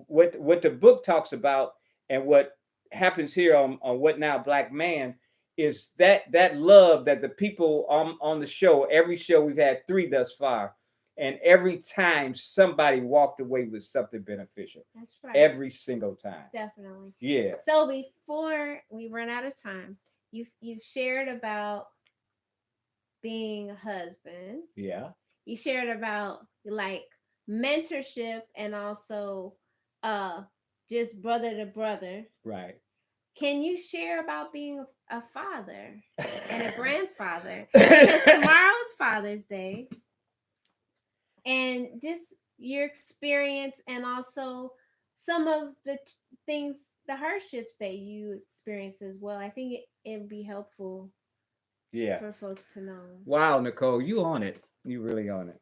what the book talks about, and what happens here on What Now Black Man, is that love that the people on the show, every show we've had 3 thus far, and every time somebody walked away with something beneficial. That's right. Every single time. Definitely. Yeah. So before we run out of time, you've shared about being a husband. Yeah. You shared about like mentorship and also uh just brother to brother. Right. Can you share about being a father and a grandfather? Because tomorrow is Father's Day, and just your experience and also some of the things, the hardships that you experience as well. I think it'd be helpful Yeah. for folks to know. Wow, Nicole, you on it. You really on it.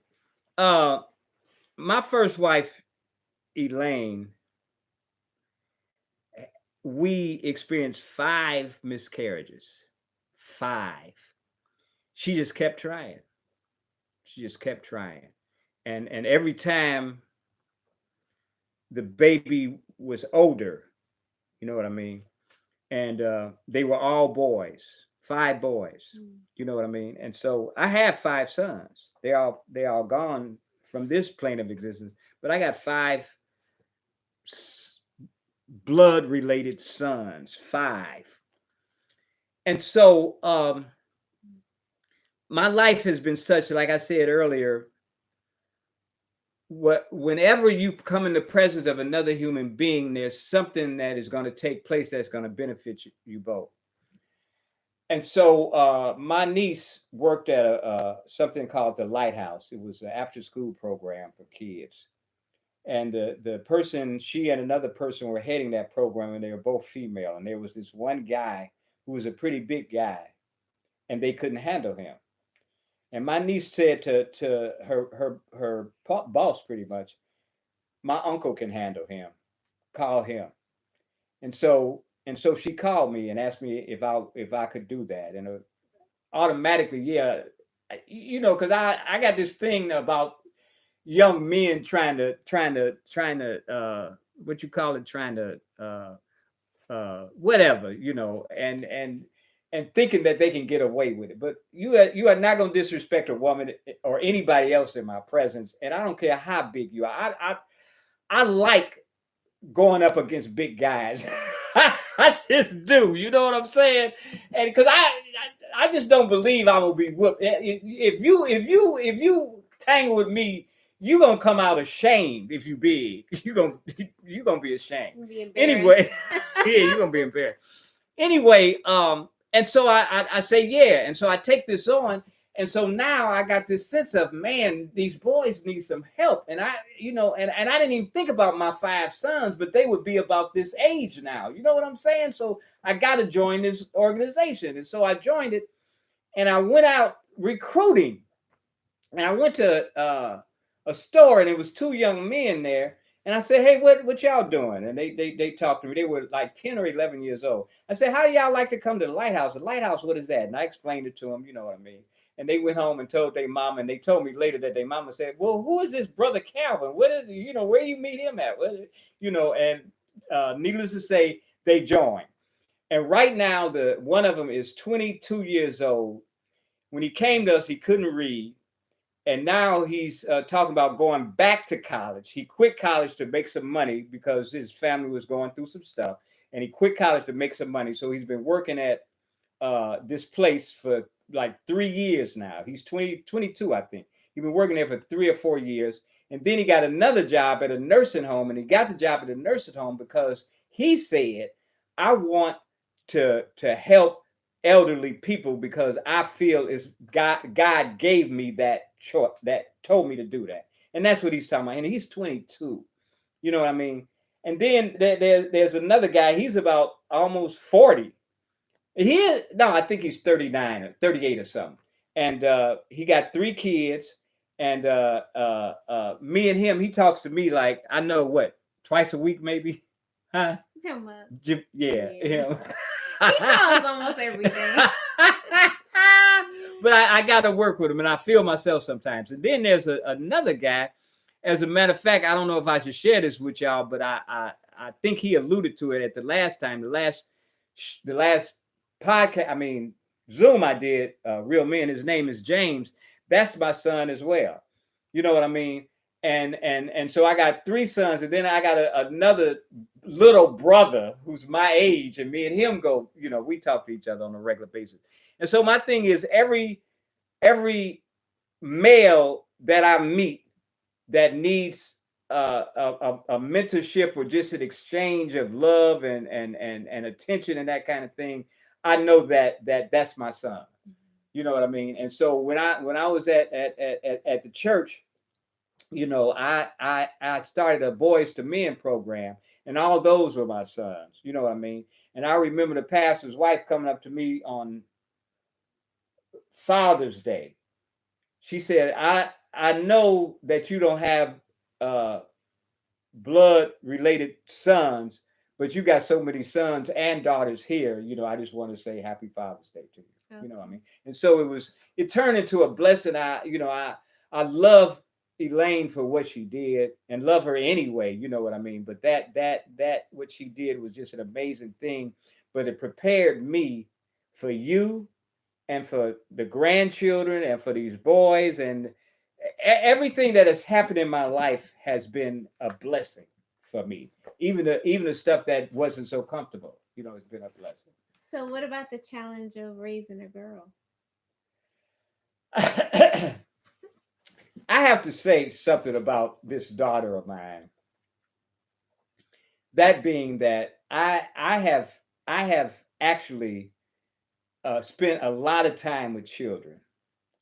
Uh, my first wife, Elaine, we experienced 5 miscarriages. 5. She just kept trying. She just kept trying. And every time the baby was older, you know what I mean? And they were all boys, 5 boys. Mm. You know what I mean? And so I have 5 sons. They all gone from this plane of existence, but I got 5 blood related sons, 5. And so my life has been such, like I said earlier, whenever you come in the presence of another human being, there's something that is going to take place that's going to benefit you both. And so my niece worked at something called the Lighthouse. It was an after school program for kids. And the person, she and another person were heading that program, and they were both female. And there was this one guy who was a pretty big guy, and they couldn't handle him. And my niece said to her boss, pretty much, my uncle can handle him. Call him. And so she called me and asked me if I could do that. And automatically, yeah, because I got this thing about young men trying to what you call it, trying to whatever, and thinking that they can get away with it. But you are not going to disrespect a woman or anybody else in my presence, and I don't care how big you are. I like going up against big guys. I just do. You know what I'm saying? And because I just don't believe I will be whooped. If you tangle with me, you gonna come out ashamed. If you big, you gonna be ashamed. Be embarrassed. Anyway, yeah, you gonna be embarrassed. Anyway, And so I say, yeah. And so I take this on. And so now I got this sense of, man, these boys need some help. And and I didn't even think about my 5 sons, but they would be about this age now. You know what I'm saying? So I got to join this organization. And so I joined it, and I went out recruiting. And I went to a store, and it was 2 young men there. And I said, "Hey, what y'all doing?" And they talked to me. They were like 10 or 11 years old. I said, "How do y'all like to come to the lighthouse? The lighthouse, what is that?" And I explained it to them. You know what I mean? And they went home and told their mama. And they told me later that their mama said, "Well, who is this brother Calvin? What is where you meet him at? And needless to say, they joined. And right now, the one of them is 22 years old. When he came to us, he couldn't read, and now he's talking about going back to college. He quit college to make some money because his family was going through some stuff, and he quit college to make some money. So he's been working at this place for like 3 years now. He's 22, I think. He's been working there for 3 or 4 years, and then he got another job at a nursing home, and he got the job at the nursing home because he said, "I want to help elderly people because I feel it's God gave me that choice, that told me to do that." And that's what he's talking about. And he's 22. You know what I mean? And then there's another guy. He's about almost 40. He is, no, I think he's 39 or 38 or something. And he got 3 kids. And me and him, he talks to me like, I know what, twice a week maybe? Huh? Yeah, Yeah. him. He calls almost every day. But I got to work with him, and I feel myself sometimes. And then there's another guy. As a matter of fact, I don't know if I should share this with y'all, but I think he alluded to it at the last time, the last podcast. I mean, Zoom I did, Real Men. His name is James. That's my son as well. You know what I mean? And so I got 3 sons, and then I got another little brother who's my age, and me and him go, we talk to each other on a regular basis. And so my thing is, every male that I meet that needs a mentorship or just an exchange of love and attention and that kind of thing, I know that's my son. You know what I mean? And so when I was at the church, I started a Boys to Men program, and all those were my sons. You know what I mean? And I remember the pastor's wife coming up to me on Father's Day. She said, I know that you don't have uh, blood related sons, but you got so many sons and daughters here. I just want to say Happy Father's Day to you. Okay. You know what I mean? And so it turned into a blessing. I love Elaine for what she did and love her anyway. You know what I mean? But that what she did was just an amazing thing. But it prepared me for you and for the grandchildren and for these boys, and everything that has happened in my life has been a blessing for me. Even the stuff that wasn't so comfortable, it's been a blessing. So, what about the challenge of raising a girl? I have to say something about this daughter of mine. That being that I have actually spent a lot of time with children.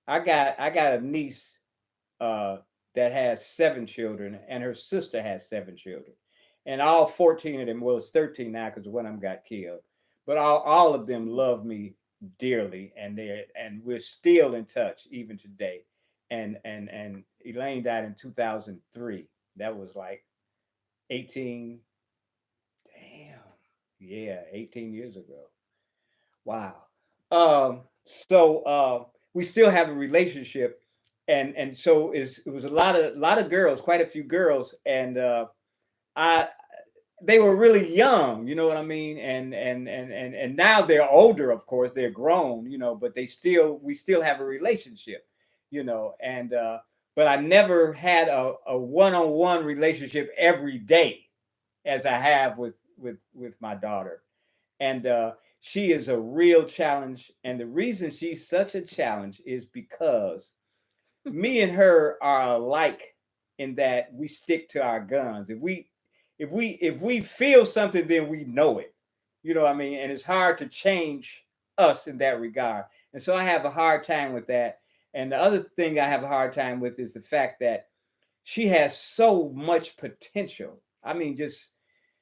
I got a niece uh, that has 7 children, and her sister has 7 children, and all 14 of them. Well, it's 13 now because one of them got killed, but all of them love me dearly, and we're still in touch even today. And Elaine died in 2003. That was like 18. Damn. Yeah, 18 years ago. Wow. So we still have a relationship, and so it was a lot of girls, quite a few girls, and I they were really young, you know what I mean, and now they're older, of course, they're grown, but we still have a relationship, and but I never had a one-on-one relationship every day as I have with my daughter. And she is a real challenge. And the reason she's such a challenge is because me and her are alike in that we stick to our guns. If we feel something, then we know it. You know what I mean? And it's hard to change us in that regard. And so I have a hard time with that. And the other thing I have a hard time with is the fact that she has so much potential. I mean, just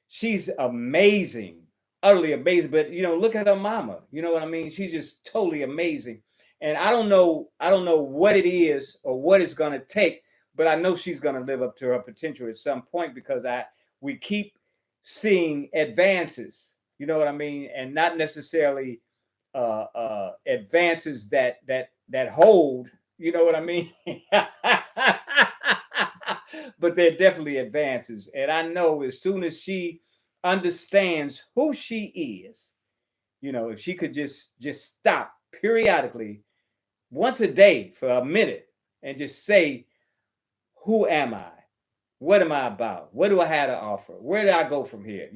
she's amazing, utterly amazing. But look at her mama. You know what I mean? She's just totally amazing. And I don't know what it is or what it's gonna take, but I know she's gonna live up to her potential at some point because we keep seeing advances. You know what I mean? And not necessarily advances that hold. You know what I mean? But they're definitely advances. And I know as soon as she understands who she is, if she could just stop periodically once a day for a minute and just say, who am I? What am I about? What do I have to offer? Where do I go from here?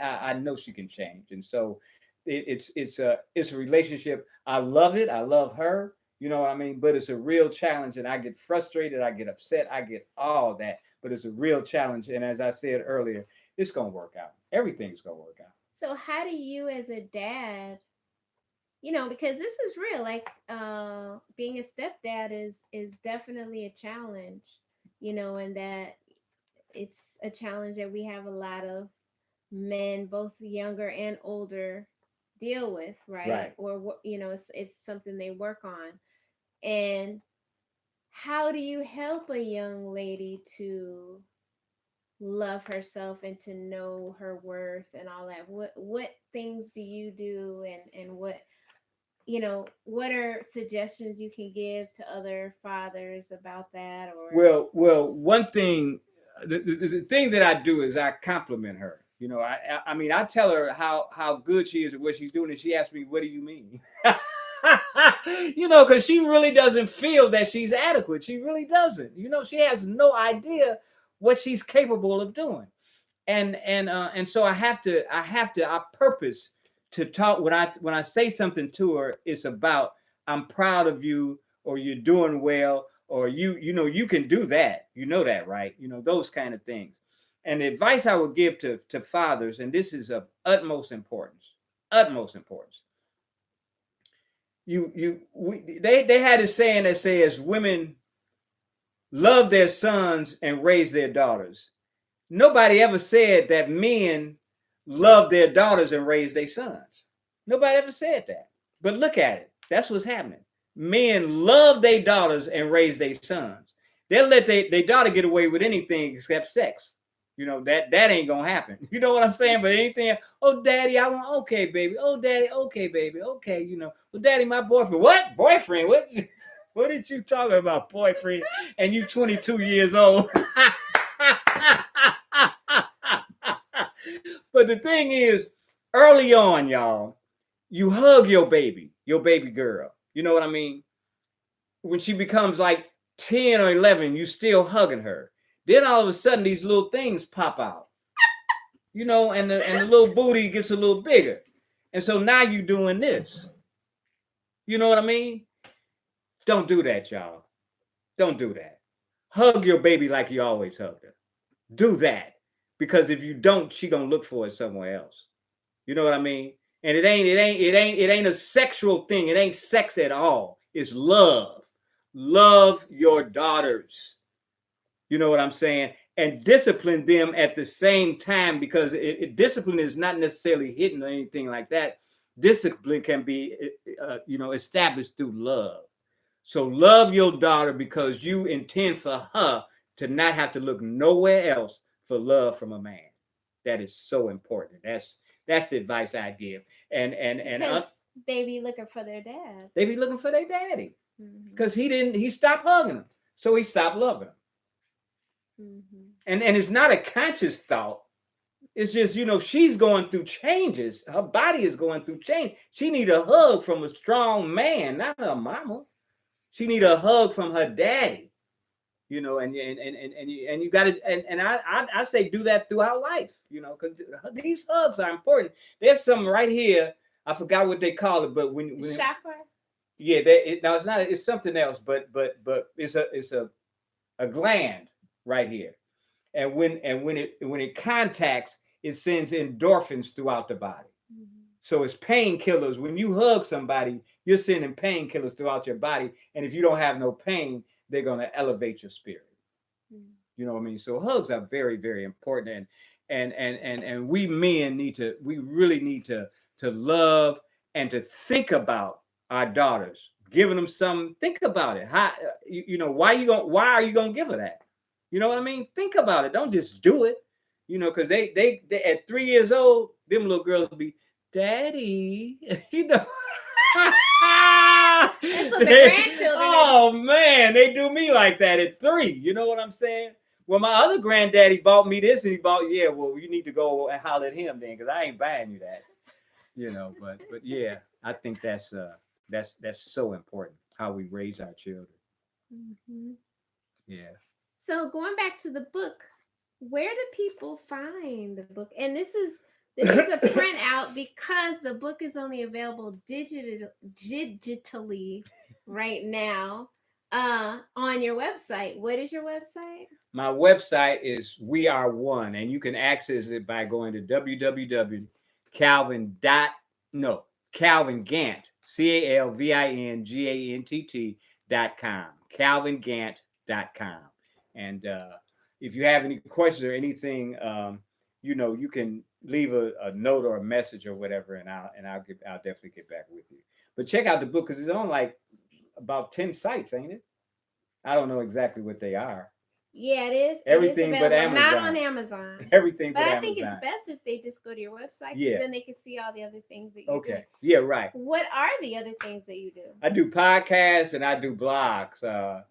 I know she can change. And so it's a relationship. I love it. I love her. You know what I mean? But it's a real challenge, and I get frustrated. I get upset. I get all that. But it's a real challenge. And as I said earlier, it's gonna work out. Everything's gonna work out. So how do you as a dad, because this is real, like being a stepdad is definitely a challenge, and that it's a challenge that we have a lot of men, both younger and older, deal with, right? Right. Or it's something they work on. And how do you help a young lady to love herself and to know her worth and all that? What things do you do, and what are suggestions you can give to other fathers about that? Or Well, one thing, the thing that I do is I compliment her. I mean, I tell her how good she is at what she's doing, and she asks me, "What do you mean?" Because she really doesn't feel that she's adequate. She really doesn't. She has no idea what she's capable of doing, and so I purpose to talk when I say something to her. It's about, I'm proud of you, or you're doing well, or you can do that. That, right? Those kind of things. And the advice I would give to fathers, and this is of utmost importance, utmost importance. They had a saying that says women love their sons and raise their daughters. Nobody ever said that men love their daughters and raise their sons. Nobody ever said that. But look at it. That's what's happening. Men love their daughters and raise their sons. They'll let their daughter get away with anything except sex. That ain't gonna happen. You know what I'm saying? But anything, oh daddy, I want, okay, baby. Oh daddy, okay, baby. Okay, well, daddy, my boyfriend. What? Boyfriend? What? What did you talking about, boyfriend? And you 22 years old. But the thing is, early on, y'all, you hug your baby girl. You know what I mean? When she becomes like 10 or 11, you still hugging her. Then all of a sudden, these little things pop out. And the little booty gets a little bigger. And so now you're doing this. You know what I mean? Don't do that, y'all. Don't do that. Hug your baby like you always hugged her. Do that. Because if you don't, she gonna look for it somewhere else. You know what I mean? And it ain't a sexual thing. It ain't sex at all. It's love. Love your daughters. You know what I'm saying? And discipline them at the same time, because discipline is not necessarily hitting or anything like that. Discipline can be, established through love. So love your daughter because you intend for her to not have to look nowhere else for love from a man. That is so important. That's the advice I give. And because they be looking for their dad. They be looking for their daddy because he stopped hugging them, so he stopped loving them. And it's not a conscious thought. It's just, she's going through changes. Her body is going through change. She need a hug from a strong man, not her mama. She need a hug from her daddy. And you got to, and I say do that throughout life, because these hugs are important. There's some right here. I forgot what they call it, but when chakra. Yeah, now it's not. It's something else, but it's a gland right here, and when it contacts, it sends endorphins throughout the body. So it's painkillers. When you hug somebody, you're sending painkillers throughout your body. And if you don't have no pain, they're going to elevate your spirit. Mm. You know what I mean? So hugs are very, very important. And we men need to, we really need to love and to think about our daughters, giving them some, think about it. How, you know, why are you gonna give her that? You know what I mean? Think about it. Don't just do it. You know, because they at 3 years old, them little girls be, Daddy, you know. That's what the grandchildren. Oh man, they do me like that at 3. You know what I'm saying? Well, my other granddaddy bought me this, and he bought, yeah. Well, you need to go and holler at him then, because I ain't buying you that. You know, but yeah, I think that's so important how we raise our children. Mm-hmm. Yeah. So going back to the book, where do people find the book? And this is a printout because the book is only available digitally right now on your website. What is your website? My website is We Are One, and you can access it by going to www.calvin dot no Calvin Gantt CalvinGantt.com calvinggantt.com. And if you have any questions or anything, you know, you can leave a note or a message or whatever, and I'll definitely get back with you. But check out the book because it's on like about 10 sites, ain't it? I don't know exactly what they are. Yeah, it is. Everything but available. Not Amazon. on Amazon. Everything But but I Amazon. think it's best if they just go to your website, because Yeah. then they can see all the other things that you do. Okay. Yeah, right. What are the other things that you do? I do podcasts and I do blogs.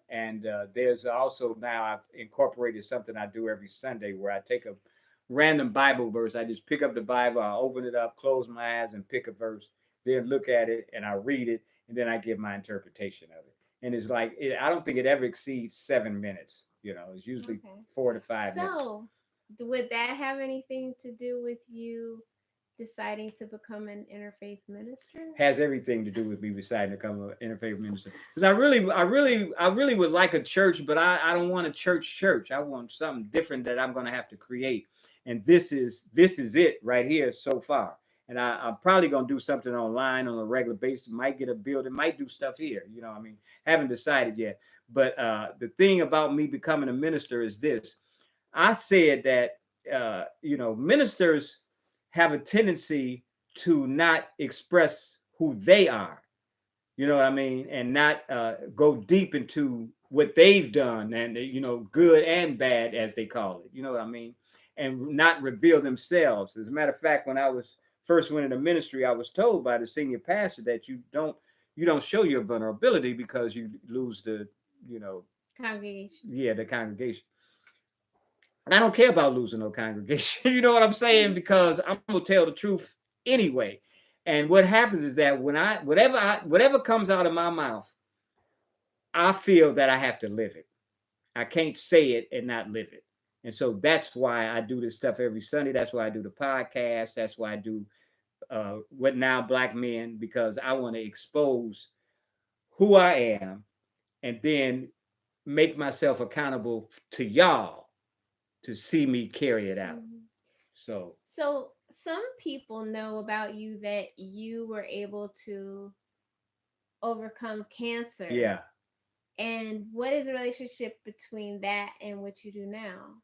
And there's also now I've incorporated something I do every Sunday where I take a random Bible verse. I just pick up the Bible, I open it up, close my eyes, and pick a verse, then look at it and I read it, and then I give my interpretation of it. And it's like, I don't think it ever exceeds 7 minutes. You know, it's usually Okay. 4 to 5 minutes. So, would that have anything to do with you deciding to become an interfaith minister? Has everything to do with me deciding to become an interfaith minister. Because I really would like a church, but I don't want a church. I want something different that I'm going to have to create. And this is it right here so far. And I'm probably going to do something online on a regular basis. Might get a building, might do stuff here. You know, I mean, haven't decided yet. But the thing about me becoming a minister is this. I said that, you know, ministers have a tendency to not express who they are, you know what I mean, and not go deep into what they've done, and you know, good and bad as they call it, you know what I mean, and not reveal themselves. As a matter of fact, when I was first went into ministry, I was told by the senior pastor that you don't show your vulnerability because you lose the, you know, Congregation. yeah, the congregation. And I don't care about losing no congregation. You know what I'm saying? Because I'm gonna tell the truth anyway. And what happens is that when whatever comes out of my mouth, I feel that I have to live it. I can't say it and not live it. And so that's why I do this stuff every Sunday. That's why I do the podcast. That's why I do What Now Black Men, because I want to expose who I am and then make myself accountable to y'all to see me carry it out. Mm-hmm. So some people know about you that you were able to overcome cancer. yeah, And what is the relationship between that and what you do now?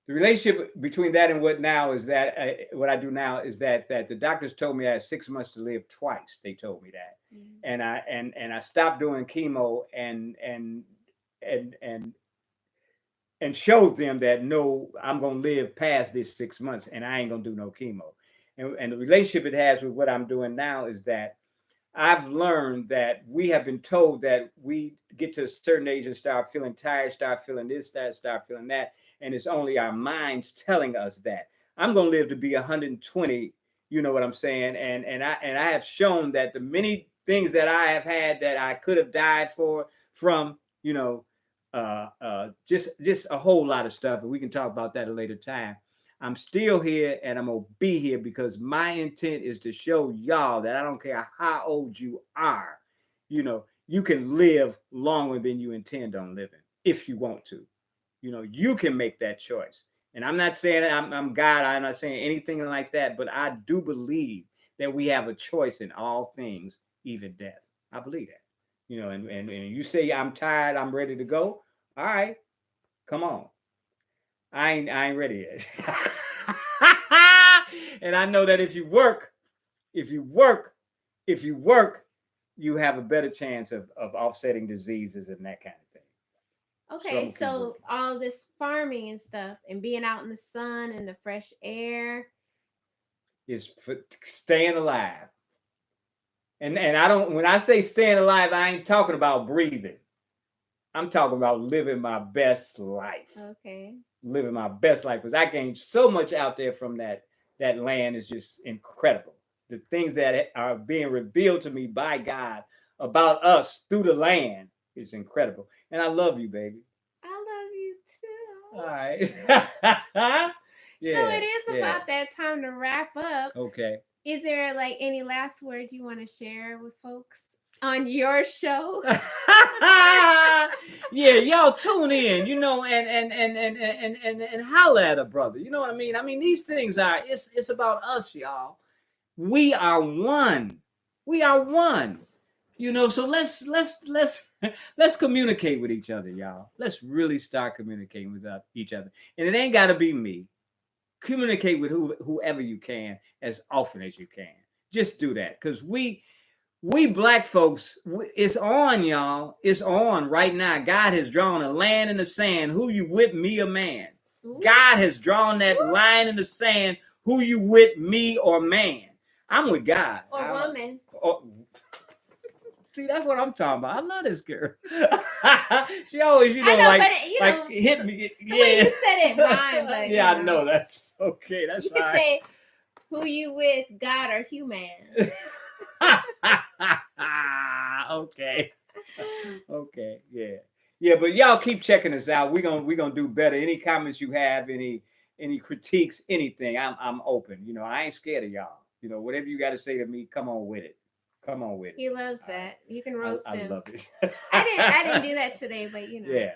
the relationship between that and what now is that what I do now is that the doctors told me I had 6 months to live twice. They told me that, and I stopped doing chemo and and and showed them that no, I'm gonna live past this 6 months, and I ain't gonna do no chemo. And the relationship it has with what I'm doing now is that I've learned that we have been told that we get to a certain age and start feeling tired, start feeling this, start feeling that, and it's only our minds telling us that. I'm gonna live to be 120. You know what I'm saying? And I have shown that the many things that I have had that I could have died from, you know, just a whole lot of stuff, and we can talk about that at a later time. I'm still here and I'm gonna be here because my intent is to show y'all that I don't care how old you are, you know, you can live longer than you intend on living if you want to. You know, you can make that choice. And I'm not saying I'm God, I'm not saying anything like that, but I do believe that we have a choice in all things, even death. I believe that. And you say I'm tired, I'm ready to go. All right, come on. I ain't ready yet. And I know that if you work, if you work, you have a better chance of offsetting diseases and that kind of thing. Okay, so all this farming and stuff and being out in the sun and the fresh air is for staying alive. And I don't, when I say staying alive, I ain't talking about breathing. I'm talking about living my best life. Okay. Living my best life, because I gained so much out there from that land is just incredible. The things that are being revealed to me by God about us through the land is incredible. And I love you, baby. I love you too. All right. Yeah, so it is about that time to wrap up. Okay. Is there like any last words you want to share with folks on your show? Yeah, y'all tune in, and holla at a brother. You know what I mean? I mean, these things it's about us, y'all. We are one. We are one. So let's communicate with each other, y'all. Let's really start communicating with each other. And it ain't gotta be me. Communicate with whoever you can as often as you can. Just do that, because we black folks, it's on, y'all. It's on right now. God has drawn a line in the sand. Who you with, me or man? Ooh. God has drawn that line in the sand. Who you with, me or man? I'm with God. Or woman. See, that's what I'm talking about. I love this girl. She always, hit me. The way you said it rhymed. But, yeah, I know. That's okay. That's you can say, who you with, God or human. Okay. Okay. Yeah. But y'all keep checking us out. We're gonna do better. Any comments you have, any critiques, anything, I'm open. I ain't scared of y'all. Whatever you got to say to me, come on with it. Come on with it. He loves that. You can roast him. I love it. I didn't do that today, but Yeah.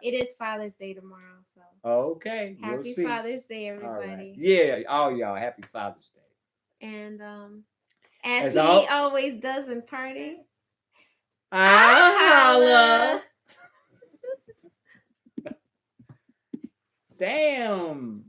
It is Father's Day tomorrow, so. Okay. Happy Father's Day, everybody. Right. Yeah, all y'all, happy Father's Day. And as he always does in party, I holla. Damn.